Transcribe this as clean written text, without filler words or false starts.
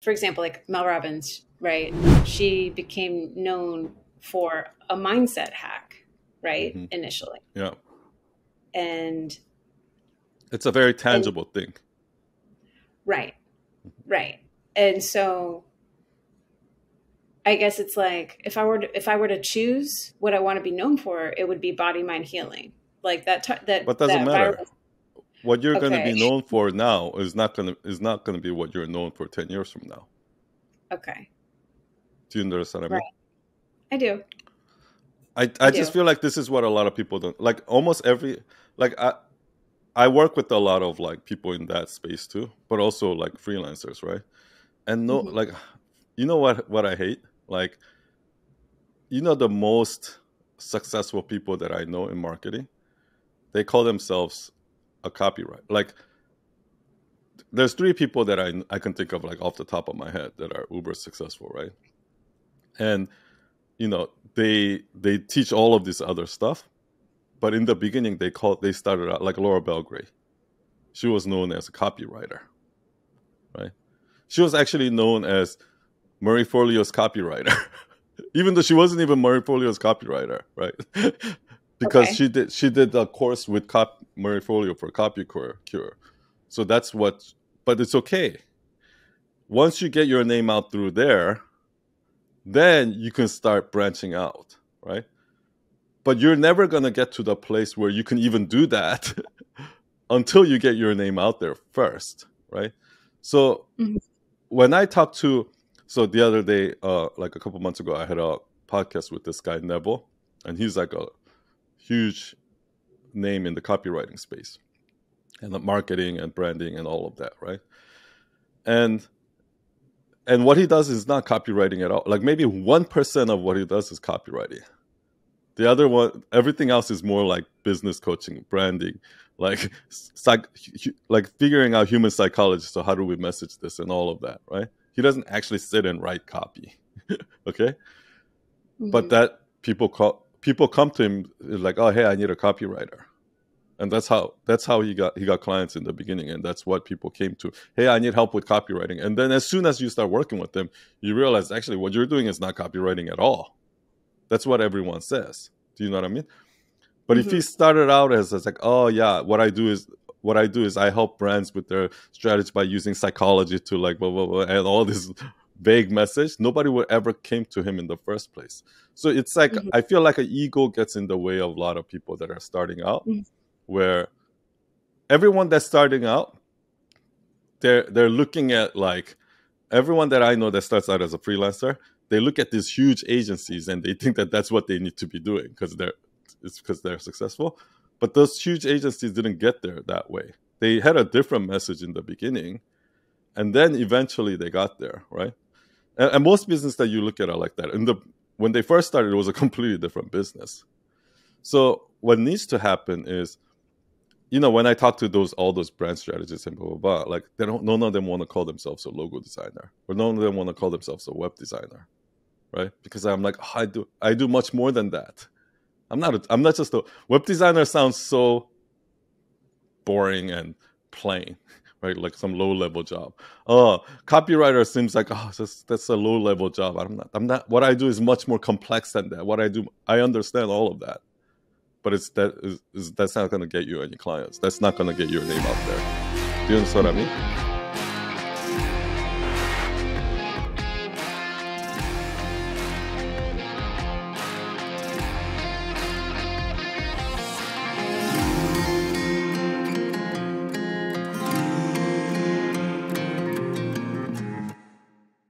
for example, like Mel Robbins, right? She became known for a mindset hack, right? Initially. Yeah. And it's a very tangible thing. Right. Right. And so I guess it's like if I were to choose what I want to be known for, it would be body mind healing. Like that But doesn't matter. What you're going to be known for now is not going to be what you're known for 10 years from now. Okay. Do you understand what I mean? Right. I do. I just feel like this is what a lot of people don't like. Almost every I work with a lot of like people in that space too, but also like freelancers, right? And like, you know what I hate? Like, you know, the most successful people that I know in marketing, they call themselves a copywriter. Like, there's 3 people that I can think of like off the top of my head that are uber successful, right? And you know, they teach all of this other stuff, but in the beginning they started out like Laura Belgray. She was known as a copywriter, right? She was actually known as Marie Forleo's copywriter, even though she wasn't even Marie Forleo's copywriter, right? Because she did a course with Marie Forleo for Copy Cure. So that's what, but it's okay. Once you get your name out through there, then you can start branching out, right? But you're never going to get to the place where you can even do that until you get your name out there first, right? So when I talk to, so the other day, like a couple months ago, I had a podcast with this guy, Neville, and he's like a huge name in the copywriting space and the marketing and branding and all of that, right? And what he does is not copywriting at all. Like maybe 1% of what he does is copywriting. The other one, everything else is more like business coaching, branding, like figuring out human psychology. So how do we message this and all of that, right? He doesn't actually sit and write copy, okay? But that people come to him like, oh, hey, I need a copywriter. And that's how he got clients in the beginning, and that's what people came to. Hey, I need help with copywriting. And then as soon as you start working with them, you realize actually what you're doing is not copywriting at all. That's what everyone says. Do you know what I mean? But if he started out as like, oh yeah, what I do is I help brands with their strategy by using psychology to like blah blah blah and all this vague message, nobody would ever came to him in the first place. So it's like I feel like an ego gets in the way of a lot of people that are starting out. Where everyone that's starting out, they're looking at like everyone that I know that starts out as a freelancer, they look at these huge agencies and they think that that's what they need to be doing because they're successful. But those huge agencies didn't get there that way. They had a different message in the beginning, and then eventually they got there, right? And most business that you look at are like that. When they first started, it was a completely different business. So what needs to happen is, you know, when I talk to all those brand strategists and blah, blah, blah, like none of them want to call themselves a logo designer, or none of them want to call themselves a web designer, right? Because I'm like, oh, I do much more than that. I'm not just a web designer. Sounds so boring and plain, right? Like some low level job. Oh, copywriter seems like, oh, that's a low level job. I'm not. What I do is much more complex than that. What I do, I understand all of that. But that's not going to get you any clients. That's not going to get your name out there. Do you understand what I mean?